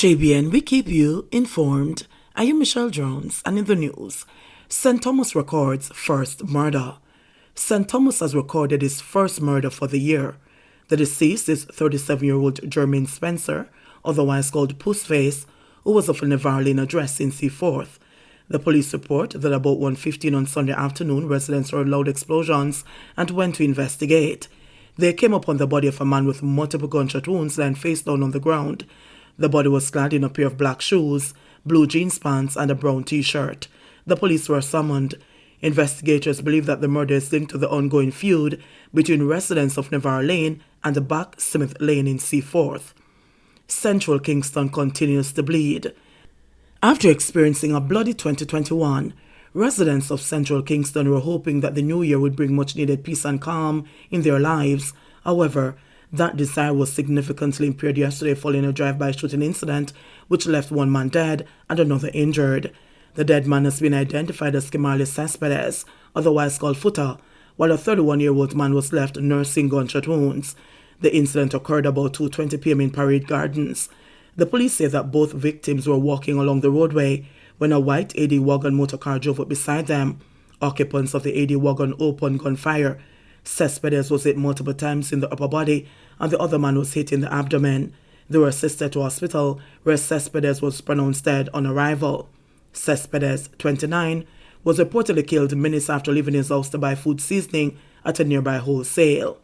JBN, we keep you informed. I am Michelle Jones, and in the news, St. Thomas records first murder. St. Thomas has recorded his first murder for the year. The deceased is 37-year-old Jermaine Spencer, otherwise called Pussface, who was of a Navarre Lane address in Seaforth. The police report that about 1:15 on Sunday afternoon, residents heard loud explosions and went to investigate. They came upon the body of a man with multiple gunshot wounds lying face down on the ground. The body was clad in a pair of black shoes, blue jeans pants, and a brown t-shirt. The police were summoned. Investigators believe that the murder is linked to the ongoing feud between residents of Navarre Lane and the Back Smith Lane in Seaforth. Central Kingston continues to bleed. After experiencing a bloody 2021, residents of Central Kingston were hoping that the new year would bring much-needed peace and calm in their lives. However, that desire was significantly impaired yesterday following a drive-by shooting incident which left one man dead and another injured. The dead man has been identified as Kimali Cespedes, otherwise called Footer, while a 31-year-old man was left nursing gunshot wounds. The incident occurred about 2:20 p.m. in Parade Gardens. The police say that both victims were walking along the roadway when a white AD wagon motorcar drove up beside them. Occupants of the AD wagon opened gunfire. Cespedes was hit multiple times in the upper body and the other man was hit in the abdomen. They were assisted to hospital where Cespedes was pronounced dead on arrival. Cespedes, 29, was reportedly killed minutes after leaving his house to buy food seasoning at a nearby wholesale.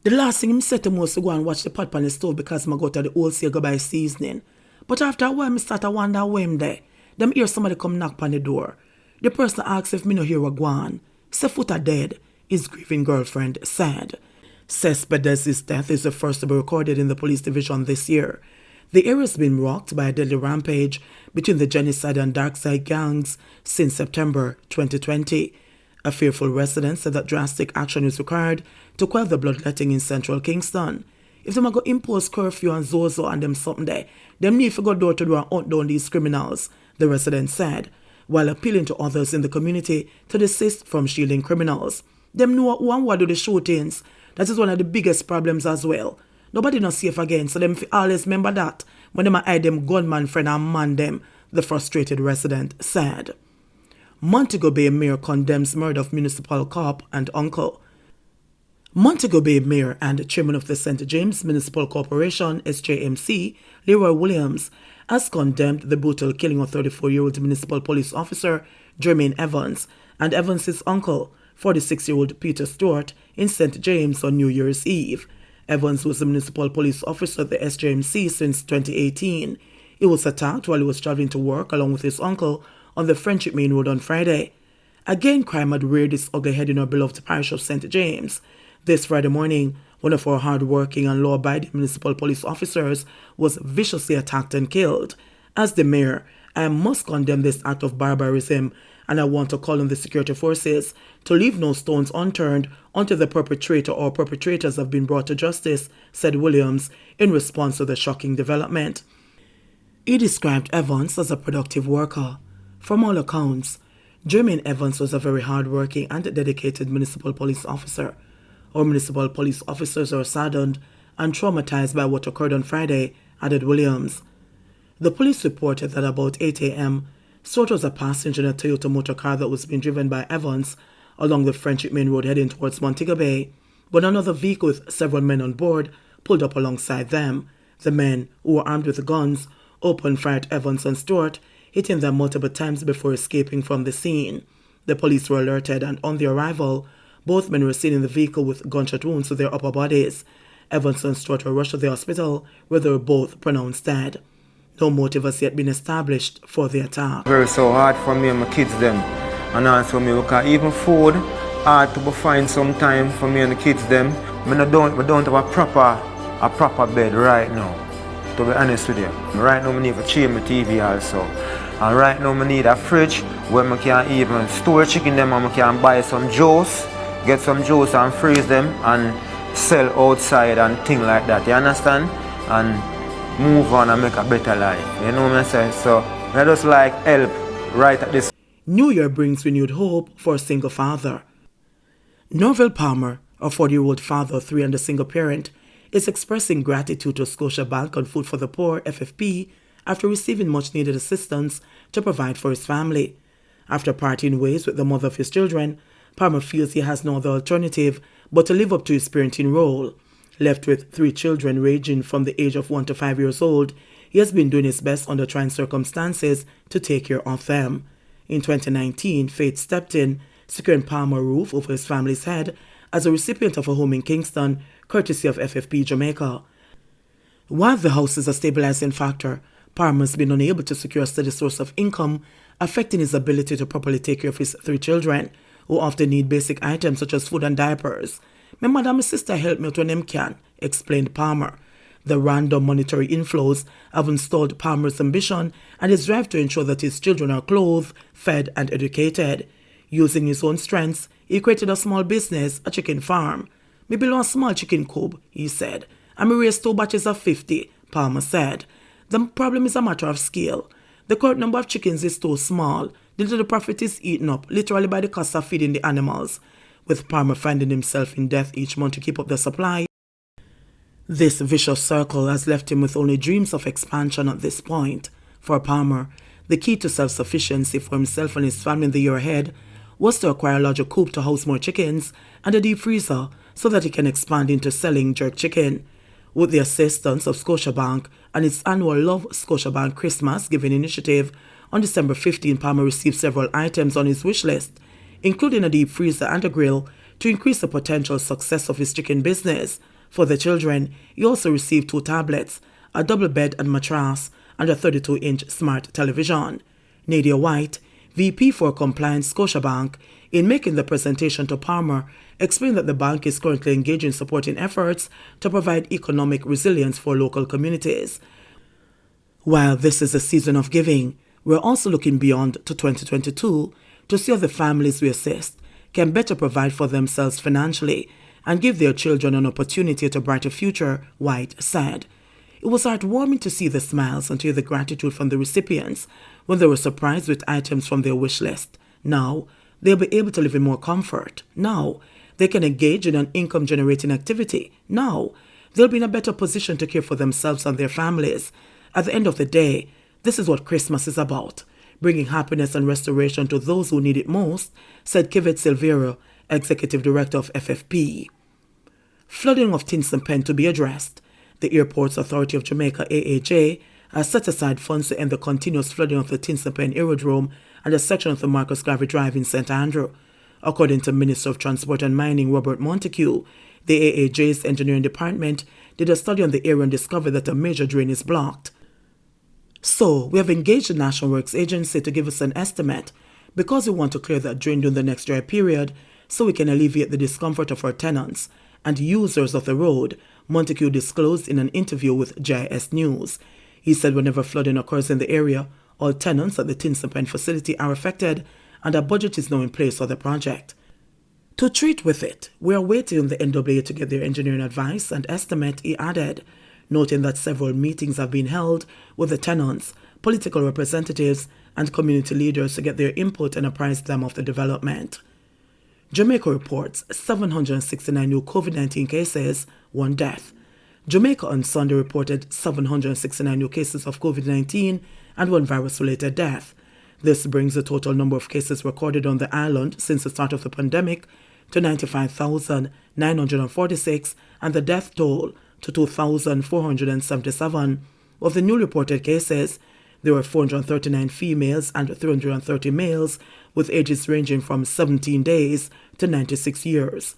The last thing I said to me was to go and watch the pot on the stove because I go to the wholesale go buy seasoning. But after a while, I start to wonder where I'm there. Them hear somebody come knock on the door. The person asks if me no hear a guan. Say Footer dead, his grieving girlfriend said. Cespedes' death is the first to be recorded in the police division this year. The area has been rocked by a deadly rampage between the genocide and dark side gangs since September 2020. A fearful resident said that drastic action is required to quell the bloodletting in Central Kingston. If them are going to impose curfew and Zozo and them something there, them need to go door to door and hunt down these criminals, the resident said, while appealing to others in the community to desist from shielding criminals. Them know who and what do the shootings. That is one of the biggest problems as well. Nobody not safe again, so them always remember that when them hide them gunman friend and man them, the frustrated resident said. Montego Bay Mayor condemns murder of municipal cop and uncle. Montego Bay Mayor and Chairman of the St. James Municipal Corporation, SJMC, Leroy Williams, has condemned the brutal killing of 34-year-old municipal police officer Jermaine Evans and Evans' uncle, 46-year-old Peter Stewart, in St. James on New Year's Eve. Evans was a municipal police officer at the SJMC since 2018. He was attacked while he was traveling to work along with his uncle on the Friendship Main Road on Friday. Again, crime had reared its ugly head in our beloved parish of St. James. This Friday morning, one of our hard-working and law-abiding municipal police officers was viciously attacked and killed. As the mayor, I must condemn this act of barbarism, and I want to call on the security forces to leave no stones unturned until the perpetrator or perpetrators have been brought to justice, said Williams in response to the shocking development. He described Evans as a productive worker. From all accounts, Jermaine Evans was a very hard-working and dedicated municipal police officer. Our municipal police officers are saddened and traumatized by what occurred on Friday, added Williams. The police reported that about 8 a.m., Stewart was a passenger in a Toyota motor car that was being driven by Evans along the Friendship Main Road heading towards Montego Bay, when another vehicle with several men on board pulled up alongside them. The men, who were armed with guns, opened fire at Evans and Stewart, hitting them multiple times before escaping from the scene. The police were alerted, and on their arrival, both men were seen in the vehicle with gunshot wounds to their upper bodies. Evans and Stewart were rushed to the hospital, where they were both pronounced dead. No motive has yet been established for the attack. Very so hard for me and my kids them, and also me because even food hard to find some time for me and the kids them. We don't have a proper bed right now. To be honest with you, right now I need to change my TV also, and right now I need a fridge where I can even store chicken them and I can buy some juice, get some juice and freeze them and sell outside and things like that. You understand? And move on and make a better life. You know what I'm saying? So let us help right at this. New Year brings renewed hope for a single father. Norville Palmer, a 40-year-old father of three and a single parent, is expressing gratitude to Scotiabank on Food for the Poor, FFP, after receiving much-needed assistance to provide for his family. After parting ways with the mother of his children, Palmer feels he has no other alternative but to live up to his parenting role. Left with 3 children ranging from the age of 1 to 5 years old, he has been doing his best under trying circumstances to take care of them. In 2019, Faith stepped in, securing Palmer a roof over his family's head as a recipient of a home in Kingston, courtesy of FFP Jamaica. While the house is a stabilizing factor, Palmer has been unable to secure a steady source of income, affecting his ability to properly take care of his 3 children, who often need basic items such as food and diapers. "My mother and my sister help me out when them can," explained Palmer. The random monetary inflows have installed Palmer's ambition and his drive to ensure that his children are clothed, fed, and educated. Using his own strengths, he created a small business, a chicken farm. "Me build a small chicken coop," he said, "and me raise 2 batches of 50, Palmer said. "The problem is a matter of scale. The current number of chickens is too small. The little profit is eaten up, literally by the cost of feeding the animals." With Palmer finding himself in debt each month to keep up the supply, this vicious circle has left him with only dreams of expansion at this point. For Palmer, the key to self-sufficiency for himself and his family in the year ahead was to acquire a larger coop to house more chickens and a deep freezer so that he can expand into selling jerk chicken. With the assistance of Scotiabank and its annual Love Scotiabank Christmas Giving Initiative, on December 15, Palmer received several items on his wish list, including a deep freezer and a grill, to increase the potential success of his chicken business. For the children, he also received 2 tablets, a double bed and mattress, and a 32-inch smart television. Nadia White, VP for Compliance Scotiabank, in making the presentation to Palmer, explained that the bank is currently engaged in supporting efforts to provide economic resilience for local communities. While this is a season of giving, we're also looking beyond to 2022 to see how the families we assist can better provide for themselves financially and give their children an opportunity to a brighter future, White said. It was heartwarming to see the smiles and to hear the gratitude from the recipients when they were surprised with items from their wish list. Now, they'll be able to live in more comfort. Now, they can engage in an income-generating activity. Now, they'll be in a better position to care for themselves and their families. At the end of the day, this is what Christmas is about, bringing happiness and restoration to those who need it most, said Kivet Silvera, Executive Director of FFP. Flooding of Kingston Pen to be addressed. The Airports Authority of Jamaica, AAJ, has set aside funds to end the continuous flooding of the Kingston Pen Aerodrome and a section of the Marcus Garvey Drive in St. Andrew. According to Minister of Transport and Mining Robert Montego, the AAJ's engineering department did a study on the area and discovered that a major drain is blocked. So, we have engaged the National Works Agency to give us an estimate because we want to clear that drain during the next dry period so we can alleviate the discomfort of our tenants and users of the road, Montego disclosed in an interview with JIS News. He said whenever flooding occurs in the area, all tenants at the Kingston Pen facility are affected and a budget is now in place for the project. To treat with it, we are waiting on the NWA to get their engineering advice and estimate, he added, noting that several meetings have been held with the tenants, political representatives, and community leaders to get their input and apprise them of the development. Jamaica reports 769 new COVID-19 cases, 1 death. Jamaica on Sunday reported 769 new cases of COVID-19 and 1 virus-related death. This brings the total number of cases recorded on the island since the start of the pandemic to 95,946 and the death toll to 2,477. Of the newly reported cases, there were 439 females and 330 males with ages ranging from 17 days to 96 years.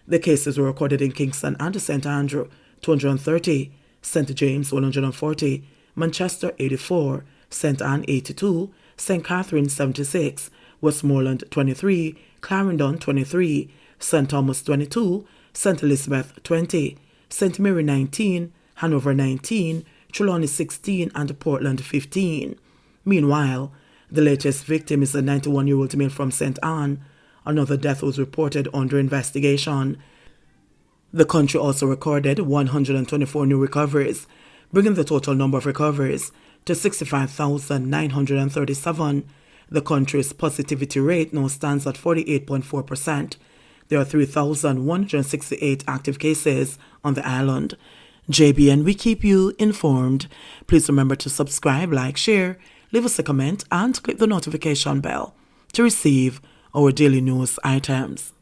The cases were recorded in Kingston and St. Andrew, 230, St. James, 140, Manchester, 84, St. Anne, 82, St. Catherine, 76, Westmoreland, 23, Clarendon, 23, St. Thomas, 22, St. Elizabeth, 20, St. Mary, 19, Hanover, 19, Trelawney, 16, and Portland, 15. Meanwhile, the latest victim is a 91-year-old male from St. Anne. Another death was reported under investigation. The country also recorded 124 new recoveries, bringing the total number of recoveries to 65,937. The country's positivity rate now stands at 48.4%. There are 3,168 active cases on the island. JBN, we keep you informed. Please remember to subscribe, like, share, leave us a comment, and click the notification bell to receive our daily news items.